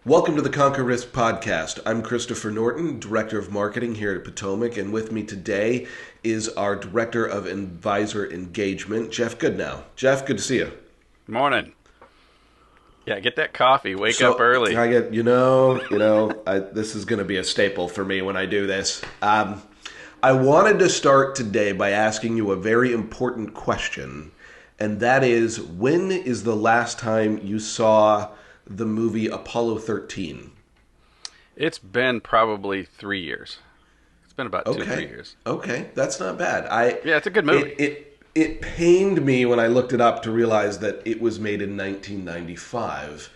Welcome to the Conquer Risk podcast. I'm Christopher Norton, Director of Marketing here at Potomac, and with me today is our Director of Advisor Engagement, Jeff Goodnow. Jeff, good to see you. Morning. Yeah, get that coffee. Wake up early. I get, this is going to be a staple for me when I do this. I wanted to start today by asking you a very important question, and that is, when is the last time you saw the movie Apollo 13? It's been probably 3 years. It's been about 2 3 years. Okay, that's not bad. Yeah, it's a good movie. It pained me when I looked it up to realize that it was made in 1995,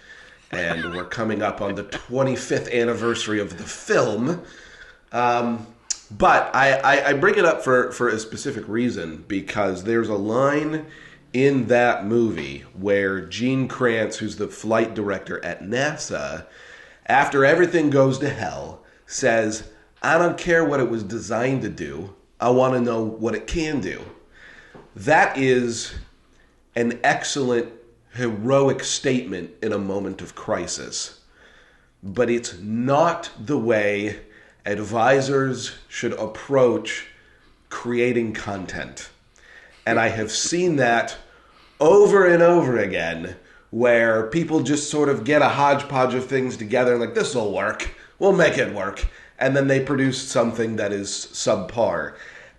and we're coming up on the 25th anniversary of the film. But I bring it up for a specific reason, because there's a line in that movie where Gene Kranz, who's the flight director at NASA, after everything goes to hell, says, "I don't care what it was designed to do. I want to know what it can do." That is an excellent, heroic statement in a moment of crisis. But it's not the way advisors should approach creating content. And I have seen that over and over again, where people just sort of get a hodgepodge of things together and like, this will work, we'll make it work. And then they produce something that is subpar.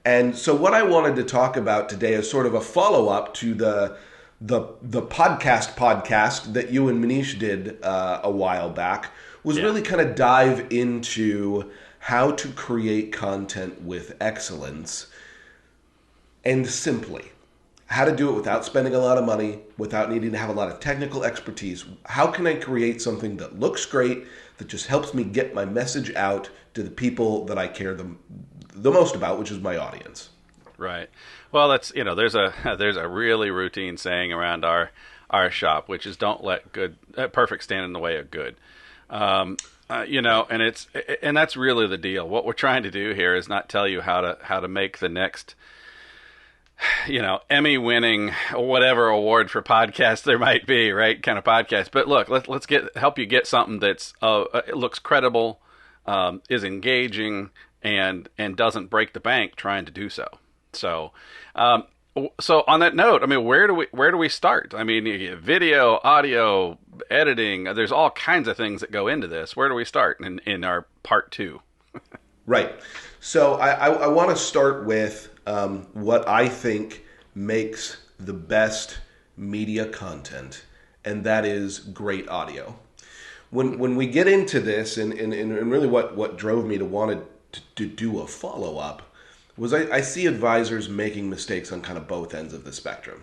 And so what I wanted to talk about today is sort of a follow-up to the podcast that you and Manish did a while back, was really kind of dive into how to create content with excellence and simply. How to do it without spending a lot of money, without needing to have a lot of technical expertise. How can I create something that looks great, that just helps me get my message out to the people that I care the most about, which is my audience? Right. Well, that's there's a really routine saying around our shop, which is don't let perfect stand in the way of good. And that's really the deal. What we're trying to do here is not tell you how to make the next Emmy winning whatever award for podcast there might be, right? Kind of podcast. But look, let's help you get something that's it looks credible, is engaging, and doesn't break the bank trying to do so. So on that note, I mean, where do we start? I mean, you get video, audio, editing. There's all kinds of things that go into this. Where do we start in our part two? Right. So I want to start with what I think makes the best media content, and that is great audio. When we get into this, and really what drove me to want to do a follow-up, was I see advisors making mistakes on kind of both ends of the spectrum.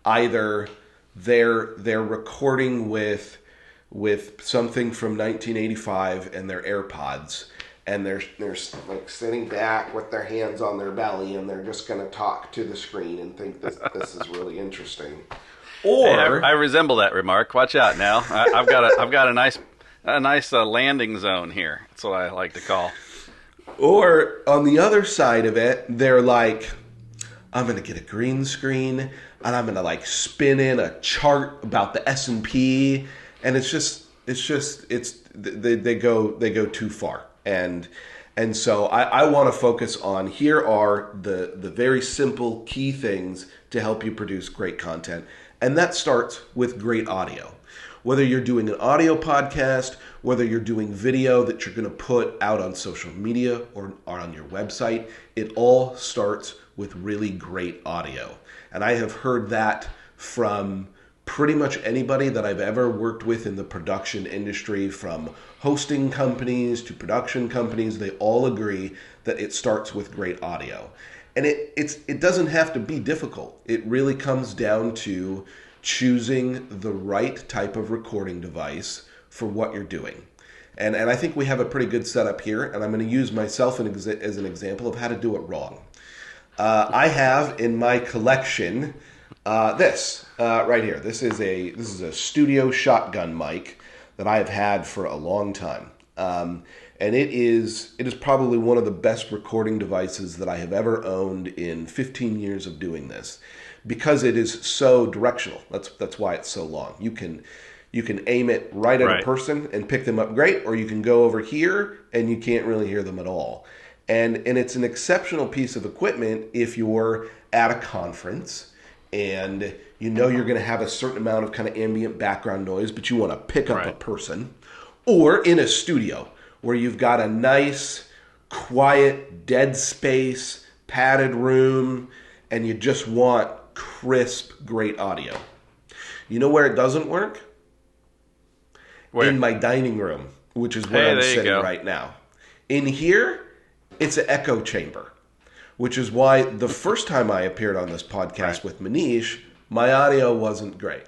Either they're recording with something from 1985 and their AirPods, and they're like sitting back with their hands on their belly, and they're just going to talk to the screen and think this is really interesting. Or hey, I resemble that remark. Watch out now. I've got a nice landing zone here. That's what I like to call. Or on the other side of it, they're like, I'm going to get a green screen and I'm going to like spin in a chart about the S&P, and they go too far. And so I want to focus on, here are the very simple key things to help you produce great content. And that starts with great audio. Whether you're doing an audio podcast, whether you're doing video that you're going to put out on social media or on your website, it all starts with really great audio. And I have heard that from pretty much anybody that I've ever worked with in the production industry, from hosting companies to production companies. They all agree that it starts with great audio. And it doesn't have to be difficult. It really comes down to choosing the right type of recording device for what you're doing. And I think we have a pretty good setup here, and I'm going to use myself as an example of how to do it wrong. I have in my collection this right here. This is a studio shotgun mic that I have had for a long time. And it is probably one of the best recording devices that I have ever owned in 15 years of doing this, because it is so directional. That's why it's so long. You can aim it right at a Right. person and pick them up great, or you can go over here and you can't really hear them at all. And it's an exceptional piece of equipment if you're at a conference and you know you're going to have a certain amount of kind of ambient background noise, but you want to pick up a Right. person, or in a studio where you've got a nice, quiet, dead space, padded room, and you just want crisp, great audio. You know where it doesn't work? Where? In my dining room, which is where Hey, I'm there you sitting go. right now. In here, it's an echo chamber, which is why the first time I appeared on this podcast Right. with Manish, my audio wasn't great.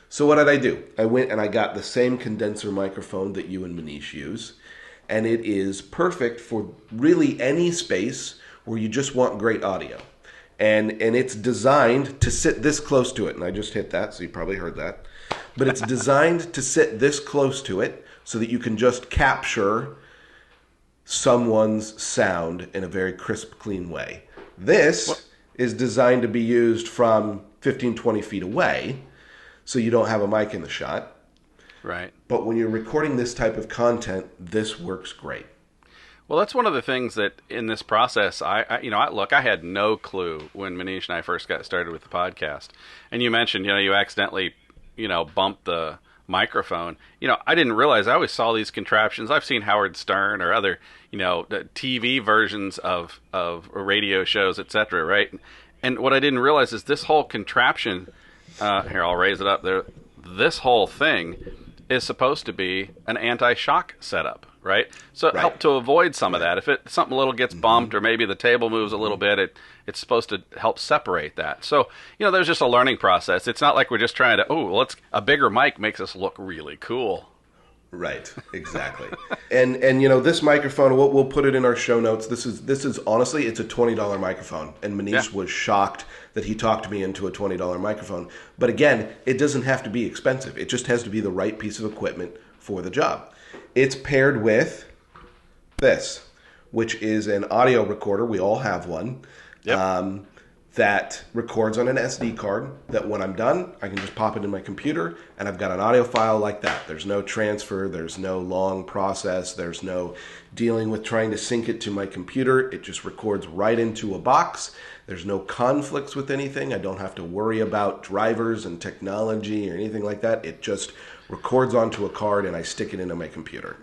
So what did I do? I went and I got the same condenser microphone that you and Manish use, and it is perfect for really any space where you just want great audio. And it's designed to sit this close to it, and I just hit that, so you probably heard that. But it's designed to sit this close to it so that you can just capture someone's sound in a very crisp, clean way. This is designed to be used from 15, 20 feet away, so you don't have a mic in the shot. Right. But when you're recording this type of content, this works great. Well, that's one of the things that in this process, look, I had no clue when Manish and I first got started with the podcast. And you mentioned, you accidentally, bumped the microphone. I didn't realize I always saw these contraptions. I've seen Howard Stern or other, the TV versions of radio shows, etc. Right. And what I didn't realize is this whole contraption. Here, I'll raise it up there. This whole thing is supposed to be an anti-shock setup, right? So it helped to avoid some of that. If something a little gets bumped or maybe the table moves a little bit, it's supposed to help separate that. So, there's just a learning process. It's not like we're just trying to, a bigger mic makes us look really cool. Right, exactly. and this microphone, we'll put it in our show notes. This is honestly, it's a $20 microphone, and Manish was shocked that he talked me into a $20 microphone. But again, it doesn't have to be expensive. It just has to be the right piece of equipment for the job. It's paired with this, which is an audio recorder. We all have one. Yep. That records on an SD card that when I'm done, I can just pop it in my computer and I've got an audio file like that. There's no transfer, there's no long process, there's no dealing with trying to sync it to my computer. It just records right into a box. There's no conflicts with anything. I don't have to worry about drivers and technology or anything like that. It just records onto a card and I stick it into my computer.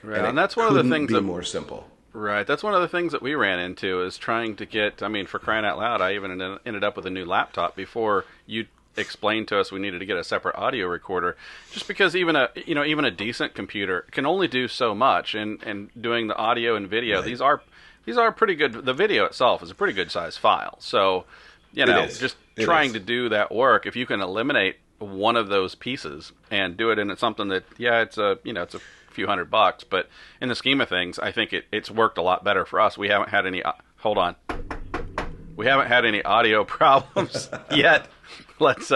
Right, and that's one of the things that more simple. Right. That's one of the things that we ran into is trying to get, for crying out loud, I even ended up with a new laptop before you explained to us we needed to get a separate audio recorder, just because even a decent computer can only do so much, and doing the audio and video, these are pretty good. The video itself is a pretty good size file. So, trying to do that work, if you can eliminate one of those pieces and do it in something that, it's a few $100, but in the scheme of things, I think it's worked a lot better for us. We haven't had any we haven't had any audio problems yet. Let's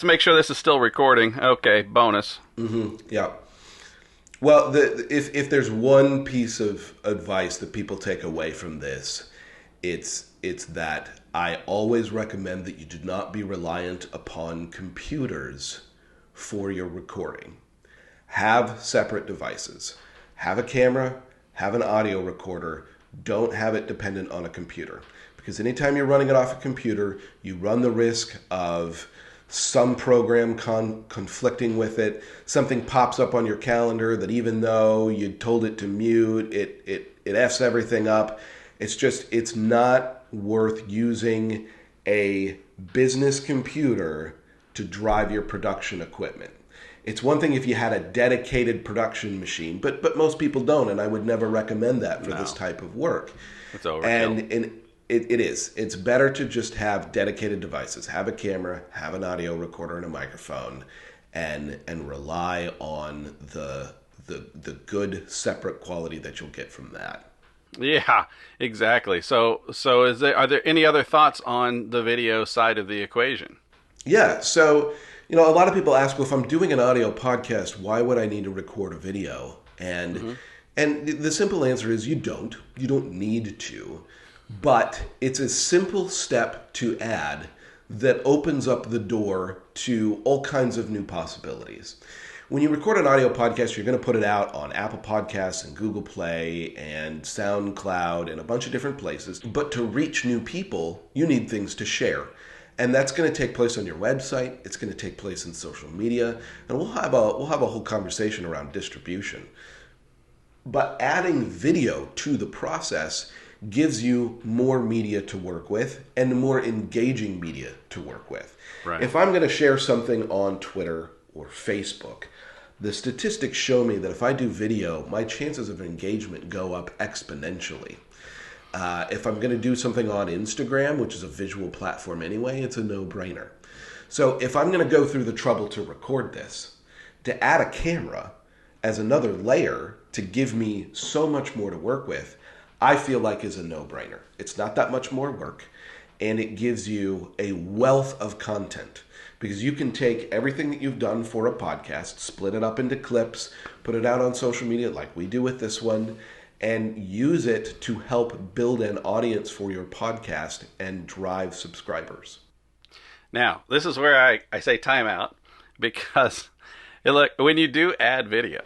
make sure this is still recording. Okay, bonus. Yeah. Well, if there's one piece of advice that people take away from this, it's that I always recommend that you do not be reliant upon computers for your recording. Have separate devices. Have a camera, have an audio recorder. Don't have it dependent on a computer. Because anytime you're running it off a computer, you run the risk of some program conflicting with it. Something pops up on your calendar that even though you told it to mute, it F's everything up. It's not worth using a business computer to drive your production equipment. It's one thing if you had a dedicated production machine, but most people don't, and I would never recommend that for this type of work. It's overkill. And it is. It's better to just have dedicated devices. Have a camera, have an audio recorder and a microphone, and rely on the good separate quality that you'll get from that. Yeah, exactly. So are there any other thoughts on the video side of the equation? Yeah, so a lot of people ask, well, if I'm doing an audio podcast, why would I need to record a video? And the simple answer is you don't need to, but it's a simple step to add that opens up the door to all kinds of new possibilities. when you record an audio podcast, you're going to put it out on Apple Podcasts and Google Play and SoundCloud and a bunch of different places. But to reach new people, you need things to share. And that's going to take place on your website. It's going to take place in social media. And we'll have a whole conversation around distribution. But adding video to the process gives you more media to work with and more engaging media to work with. Right. If I'm going to share something on Twitter or Facebook, the statistics show me that if I do video, my chances of engagement go up exponentially. If I'm going to do something on Instagram, which is a visual platform anyway, it's a no-brainer. So if I'm going to go through the trouble to record this, to add a camera as another layer to give me so much more to work with, I feel like is a no-brainer. It's not that much more work, and it gives you a wealth of content because you can take everything that you've done for a podcast, split it up into clips, put it out on social media like we do with this one, and use it to help build an audience for your podcast and drive subscribers. Now, this is where I say timeout because look, when you do add video,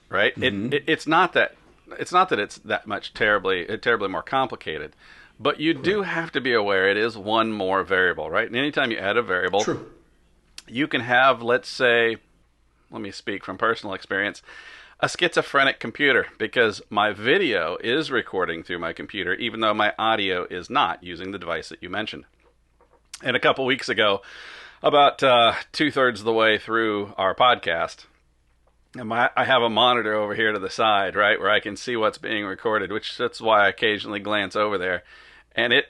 right? Mm-hmm. It's not that it's that much terribly more complicated, but you do have to be aware it is one more variable, right? And anytime you add a variable, True. You can have, let's say, let me speak from personal experience, a schizophrenic computer because my video is recording through my computer, even though my audio is not using the device that you mentioned. And a couple weeks ago, about 2/3 of the way through our podcast, I have a monitor over here to the side, right, where I can see what's being recorded, that's why I occasionally glance over there. And it,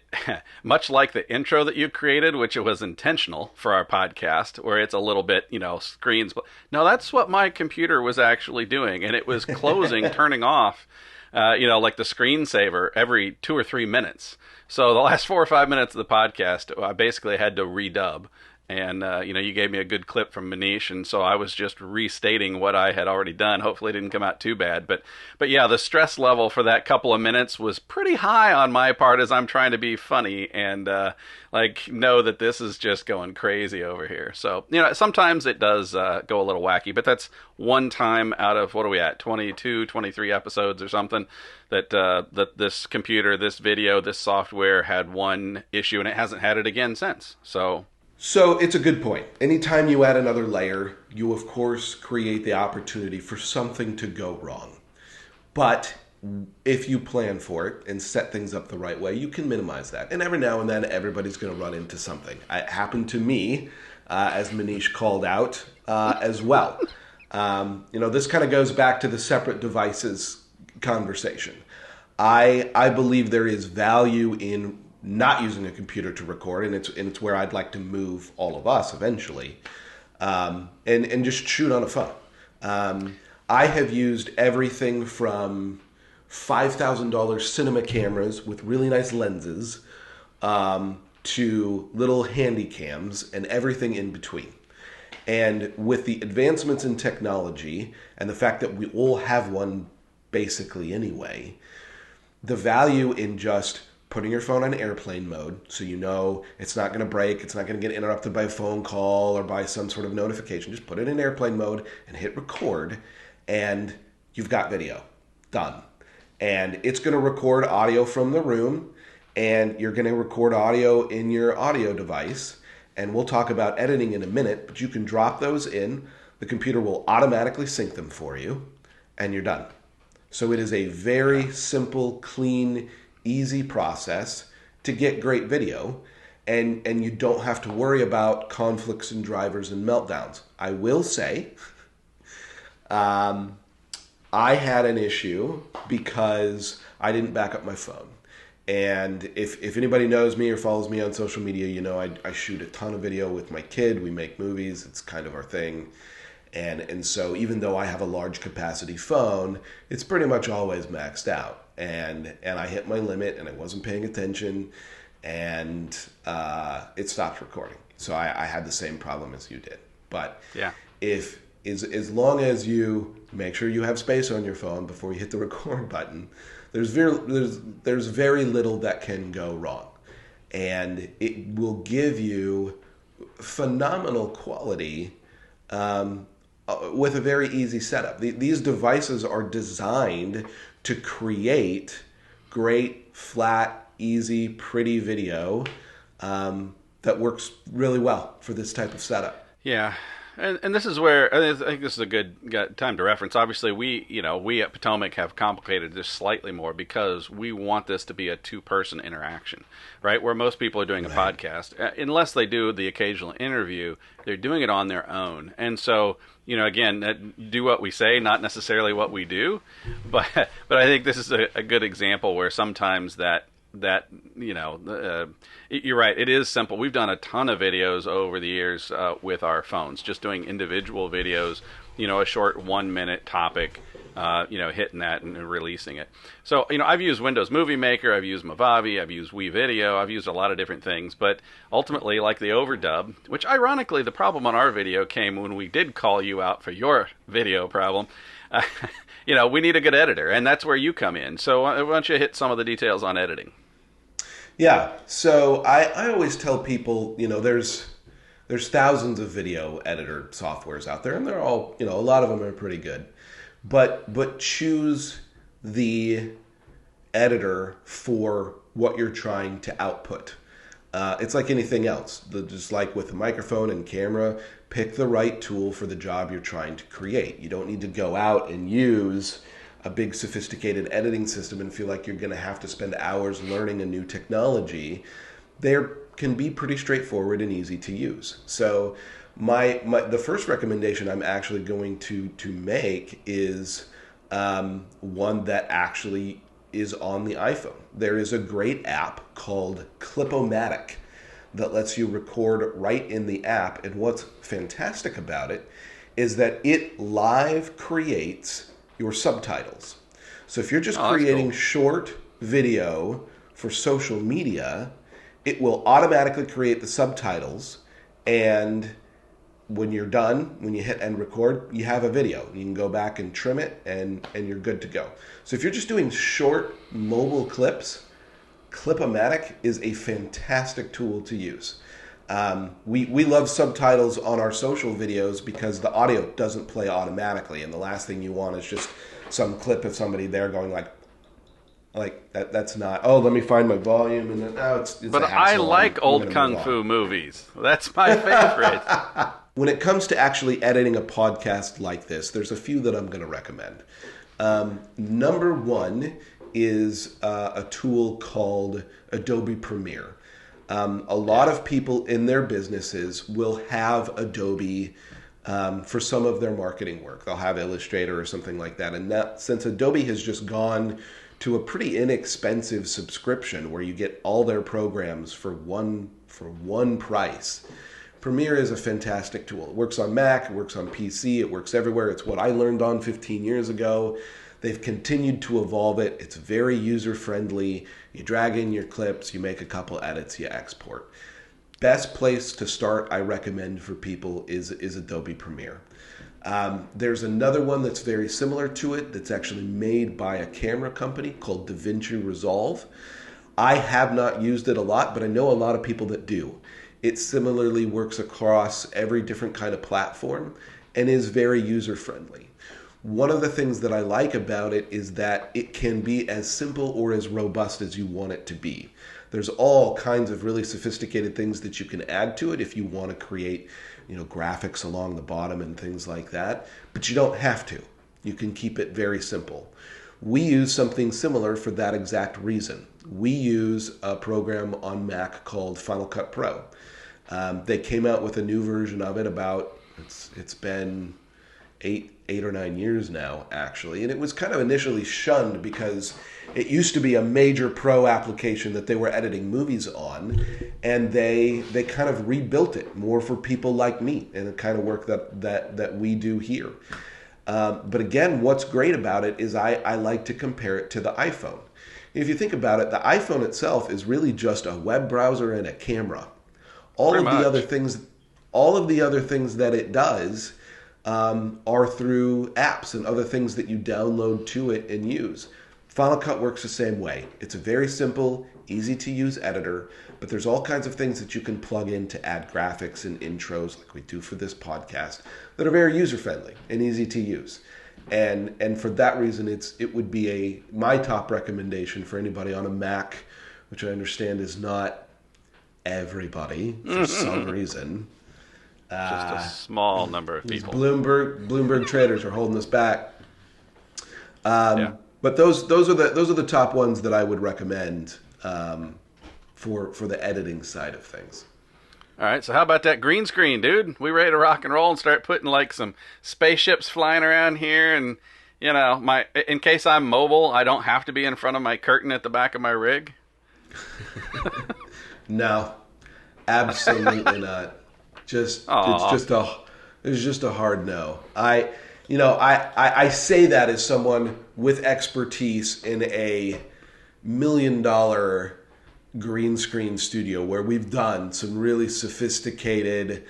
much like the intro that you created, which it was intentional for our podcast, where it's a little bit, screens. No, that's what my computer was actually doing. And it was closing, turning off, like the screensaver every 2 or 3 minutes. So the last 4 or 5 minutes of the podcast, I basically had to redub. And, you gave me a good clip from Manish, and so I was just restating what I had already done. Hopefully it didn't come out too bad. But yeah, the stress level for that couple of minutes was pretty high on my part as I'm trying to be funny and, know that this is just going crazy over here. So, sometimes it does go a little wacky, but that's one time out of, what are we at, 22, 23 episodes or something, that this computer, this video, this software had one issue, and it hasn't had it again since. So it's a good point. Anytime you add another layer, you of course create the opportunity for something to go wrong. But if you plan for it and set things up the right way, you can minimize that. And every now and then, everybody's going to run into something. It happened to me, as Manish called out, as well. This kind of goes back to the separate devices conversation. I believe there is value in not using a computer to record, and it's where I'd like to move all of us eventually, and just shoot on a phone. I have used everything from $5,000 cinema cameras with really nice lenses to little handy cams and everything in between. And with the advancements in technology and the fact that we all have one basically anyway, the value in just putting your phone on airplane mode so it's not going to break, it's not going to get interrupted by a phone call or by some sort of notification. Just put it in airplane mode and hit record, and you've got video. Done. And it's going to record audio from the room, and you're going to record audio in your audio device. And we'll talk about editing in a minute, but you can drop those in. The computer will automatically sync them for you, and you're done. So it is a very simple, clean, easy process to get great video, and you don't have to worry about conflicts and drivers and meltdowns. I will say, I had an issue because I didn't back up my phone. And if anybody knows me or follows me on social media, I shoot a ton of video with my kid. We make movies. It's kind of our thing. And so even though I have a large capacity phone, it's pretty much always maxed out. And I hit my limit, and I wasn't paying attention, and it stopped recording. So I had the same problem as you did. But yeah, as long as you make sure you have space on your phone before you hit the record button, there's very little that can go wrong, and it will give you phenomenal quality with a very easy setup. These devices are designed to create great, flat, easy, pretty video that works really well for this type of setup. Yeah. And this is where I think this is a good time to reference. Obviously, we at Potomac have complicated this slightly more because we want this to be a two-person interaction, right? Where most people are doing a podcast, unless they do the occasional interview, they're doing it on their own. And so, again, do what we say, not necessarily what we do. But I think this is a good example where sometimes that you're right. It is simple. We've done a ton of videos over the years with our phones, just doing individual videos, a short 1-minute topic, hitting that and releasing it. So, I've used Windows Movie Maker, I've used Movavi, I've used WeVideo, I've used a lot of different things, but ultimately, like the overdub, which ironically, the problem on our video came when we did call you out for your video problem. We need a good editor, and that's where you come in. So why don't you hit some of the details on editing? Yeah, so I always tell people, there's thousands of video editor softwares out there, and they're all, a lot of them are pretty good. But choose the editor for what you're trying to output. It's like anything else. Just like with a microphone and camera, pick the right tool for the job you're trying to create. You don't need to go out and use a big sophisticated editing system and feel like you're going to have to spend hours learning a new technology. They can be pretty straightforward and easy to use. So the first recommendation I'm actually going to make is one that actually is on the iPhone. There is a great app called Clip-O-Matic that lets you record right in the app. And what's fantastic about it is that it live creates your subtitles. So if you're just creating short video for social media, it will automatically create the subtitles, and when you're done, when you hit end record, you have a video. You can go back and trim it, and you're good to go. So if you're just doing short mobile clips, Clip-O-Matic is a fantastic tool to use. We love subtitles on our social videos because the audio doesn't play automatically, and the last thing you want is just some clip of somebody there going like that. That's not. Oh, let me find my volume, and then it's. But I like old kung fu movies. That's my favorite. When it comes to actually editing a podcast like this, there's a few that I'm going to recommend. Number one is a tool called Adobe Premiere. A lot of people in their businesses will have Adobe for some of their marketing work. They'll have Illustrator or something like that. And since Adobe has just gone to a pretty inexpensive subscription where you get all their programs for one price, Premiere is a fantastic tool. It works on Mac, it works on PC, it works everywhere. It's what I learned on 15 years ago. They've continued to evolve it. It's very user-friendly. You drag in your clips, you make a couple edits, you export. Best place to start, I recommend for people, is Adobe Premiere. There's another one that's very similar to it that's actually made by a camera company called DaVinci Resolve. I have not used it a lot, but I know a lot of people that do. It similarly works across every different kind of platform and is very user-friendly. One of the things that I like about it is that it can be as simple or as robust as you want it to be. There's all kinds of really sophisticated things that you can add to it if you want to create, graphics along the bottom and things like that, but you don't have to. You can keep it very simple. We use something similar for that exact reason. We use a program on Mac called Final Cut Pro. They came out with a new version of it it's been eight or 9 years now, actually. And it was kind of initially shunned because it used to be a major pro application that they were editing movies on, and they kind of rebuilt it more for people like me and the kind of work that we do here. But again, what's great about it is I like to compare it to the iPhone. If you think about it, the iPhone itself is really just a web browser and a camera. All of the other things that it does are through apps and other things that you download to it and use. Final Cut works the same way. It's a very simple, easy to use editor, but there's all kinds of things that you can plug in to add graphics and intros like we do for this podcast that are very user-friendly and easy to use. And for that reason, it would be my top recommendation for anybody on a Mac, which I understand is not everybody for some reason. Just a small number of people. Bloomberg traders are holding us back. But those are the top ones that I would recommend for the editing side of things. All right, so how about that green screen, dude? We ready to rock and roll and start putting like some spaceships flying around here, and in case I'm mobile, I don't have to be in front of my curtain at the back of my rig. No, absolutely not. It's just a hard no. I say that as someone with expertise in a $1 million green screen studio where we've done some really sophisticated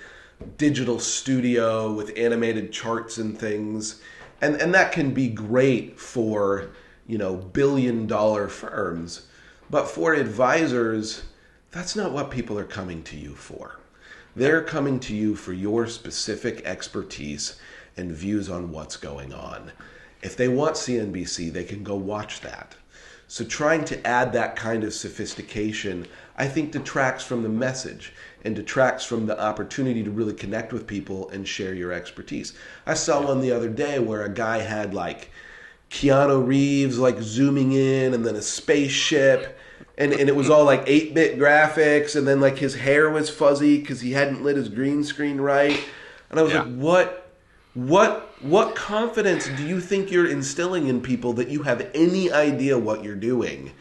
digital studio with animated charts and things, and that can be great for $1 billion firms, but for advisors, that's not what people are coming to you for. They're coming to you for your specific expertise and views on what's going on. If they want CNBC, they can go watch that. So trying to add that kind of sophistication, I think, detracts from the message and detracts from the opportunity to really connect with people and share your expertise. I saw one the other day where a guy had like Keanu Reeves like zooming in and then a spaceship, and it was all like 8-bit graphics, and then like his hair was fuzzy because he hadn't lit his green screen right. And I was like, what confidence do you think you're instilling in people that you have any idea what you're doing?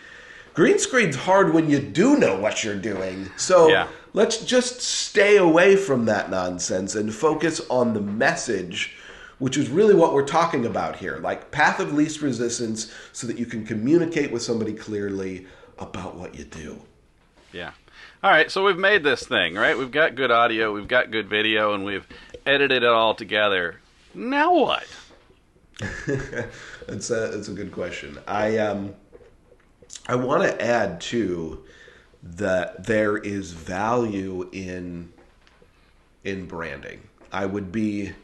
Green screen's hard when you do know what you're doing. So let's just stay away from that nonsense and focus on the message, which is really what we're talking about here. Like path of least resistance so that you can communicate with somebody clearly about what you do. Yeah. All right, so we've made this thing, right? We've got good audio, we've got good video, and we've edited it all together. Now what? It's a good question. I want to add too that there is value in branding. I would be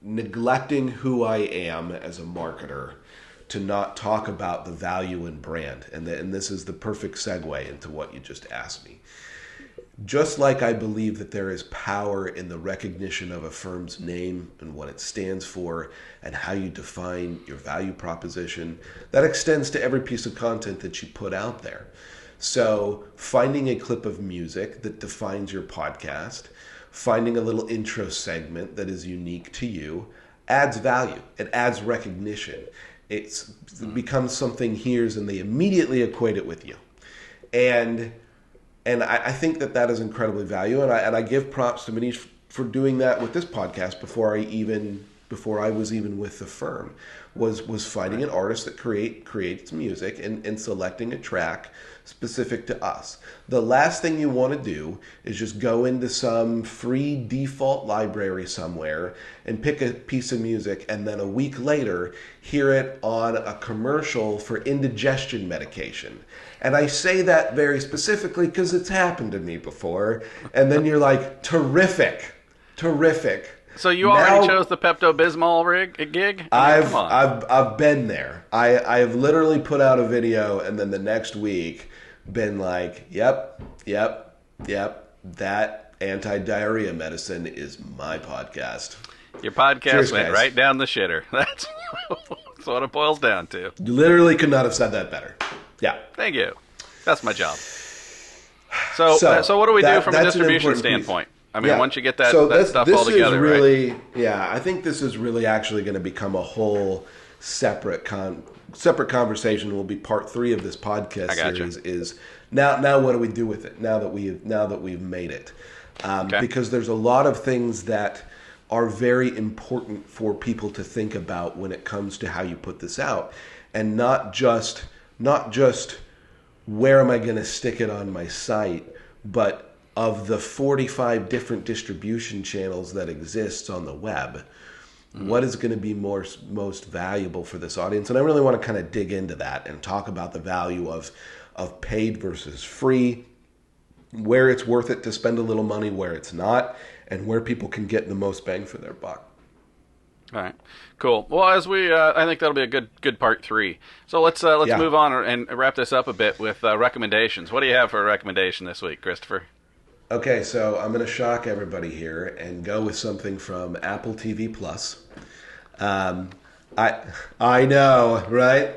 neglecting who I am as a marketer to not talk about the value in brand, and this is the perfect segue into what you just asked me. Just like I believe that there is power in the recognition of a firm's name and what it stands for and how you define your value proposition, that extends to every piece of content that you put out there. So finding a clip of music that defines your podcast, finding a little intro segment that is unique to you, adds value. It adds recognition. It becomes something here's, and they immediately equate it with you. And I think that is incredibly valuable, and I give props to Manish for doing that with this podcast before I was even with the firm, was finding an artist that creates music and selecting a track specific to us. The last thing you want to do is just go into some free default library somewhere and pick a piece of music and then a week later hear it on a commercial for indigestion medication. And I say that very specifically because it's happened to me before. And then you're like, terrific. So you already chose the Pepto-Bismol gig? I've been there. I have literally put out a video and then the next week been like, yep, that anti-diarrhea medicine is my podcast. Your podcast Cheers, went guys. Right down the shitter. That's what it boils down to. You literally could not have said that better. Yeah. Thank you. That's my job. So what do we do from a distribution standpoint? I mean, once you get that stuff all together, right? Yeah, I think this is really actually going to become a whole separate conversation. Will be part 3 of this podcast series. Is now what do we do with it? Now that we've made it, because there's a lot of things that are very important for people to think about when it comes to how you put this out, and not just where am I going to stick it on my site, but of the 45 different distribution channels that exists on the web, what is going to be most valuable for this audience? And I really want to kind of dig into that and talk about the value of of paid versus free, where it's worth it to spend a little money, where it's not, and where people can get the most bang for their buck. All right, cool. Well, as we, I think that'll be a good part 3. So let's move on and wrap this up a bit with recommendations. What do you have for a recommendation this week, Christopher? Okay, so I'm going to shock everybody here and go with something from Apple TV Plus. I know, right?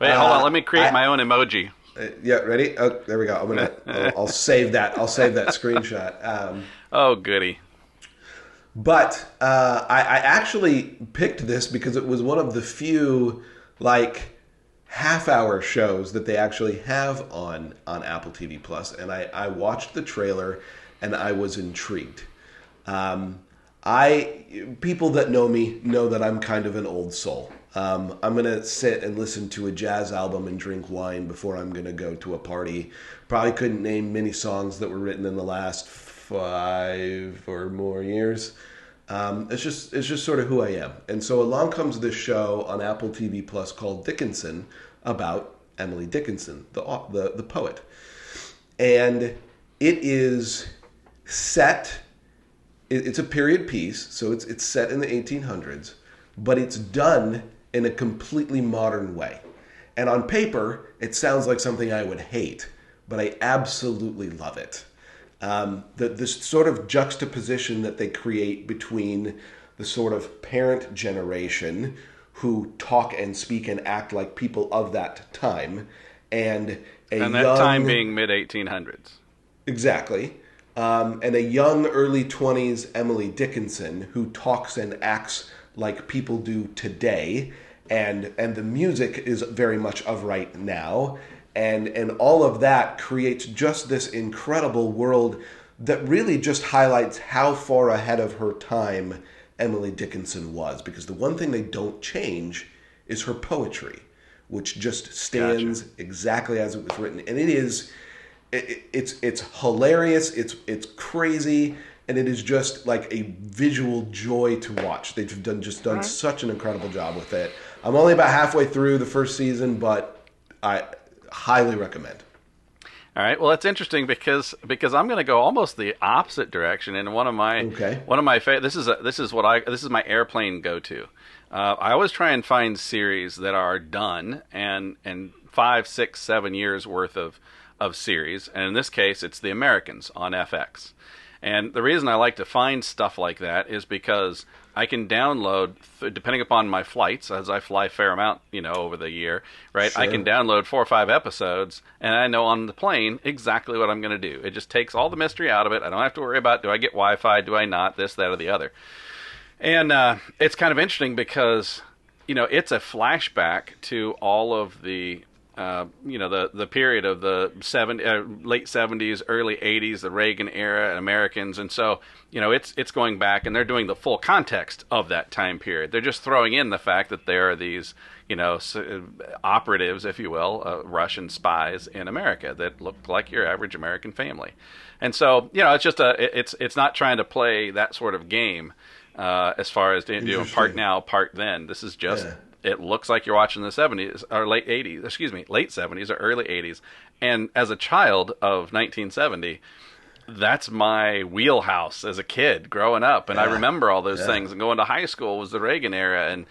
Wait, hold on. Let me create my own emoji. Yeah, ready? Oh, there we go. I'll save that. I'll save that screenshot. Oh, goody. But I actually picked this because it was one of the few half-hour shows that they actually have on Apple TV Plus, and I watched the trailer and I was intrigued. People that know me know that I'm kind of an old soul. I'm going to sit and listen to a jazz album and drink wine before I'm going to go to a party. Probably couldn't name many songs that were written in the last 5 or more years. It's just sort of who I am. And so along comes this show on Apple TV Plus called Dickinson, about Emily Dickinson, the poet. And it is set, it's a period piece, so it's set in the 1800s, but it's done in a completely modern way. And on paper, it sounds like something I would hate, but I absolutely love it. This sort of juxtaposition that they create between the sort of parent generation who talk and speak and act like people of that time, and that time being mid-1800s. Exactly. And a young early 20s Emily Dickinson who talks and acts like people do today, and the music is very much of right now. And all of that creates just this incredible world that really just highlights how far ahead of her time Emily Dickinson was. Because the one thing they don't change is her poetry, which just stands exactly as it was written. And it's hilarious, it's crazy, and it is just like a visual joy to watch. They've done such an incredible job with it. I'm only about halfway through the first season, but I highly recommend. All right. Well, that's interesting because I'm going to go almost the opposite direction. And one of my this is my airplane go to. I always try and find series that are done and 5, 6, 7 years worth of series. And in this case, it's The Americans on FX. And the reason I like to find stuff like that is because I can download, depending upon my flights, as I fly a fair amount, over the year, right? Sure. I can download 4 or 5 episodes, and I know on the plane exactly what I'm going to do. It just takes all the mystery out of it. I don't have to worry about, do I get Wi-Fi, do I not, this, that, or the other. And it's kind of interesting because, it's a flashback to all of the the period of the late 70s, early 80s, the Reagan era, Americans. And so, it's going back, and they're doing the full context of that time period. They're just throwing in the fact that there are these, operatives, if you will, Russian spies in America that look like your average American family. And so, it's just it's not trying to play that sort of game as far as doing part now, part then. This is just... Yeah. It looks like you're watching the 70s or late 70s or early 80s. And as a child of 1970, that's my wheelhouse as a kid growing up. And I remember all those things. And going to high school was the Reagan era. And,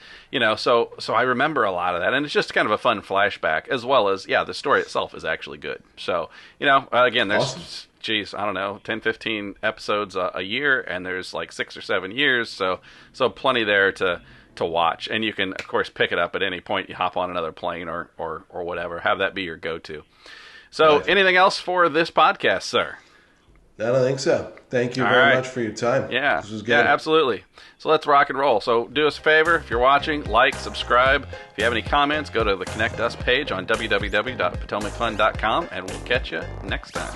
so I remember a lot of that. And it's just kind of a fun flashback, as well as, the story itself is actually good. So, again, there's, awesome. I don't know, 10, 15 episodes a year. And there's like 6 or 7 years. So plenty there to watch, and you can of course pick it up at any point. You hop on another plane or whatever, have that be your go-to. So anything else for this podcast, sir? I don't think so. Thank you very much for your time. Yeah, this was good. Yeah, absolutely. So let's rock and roll. So do us a favor, if you're watching, like, subscribe. If you have any comments, go to the Connect Us page on www.potomacfund.com, and we'll catch you next time.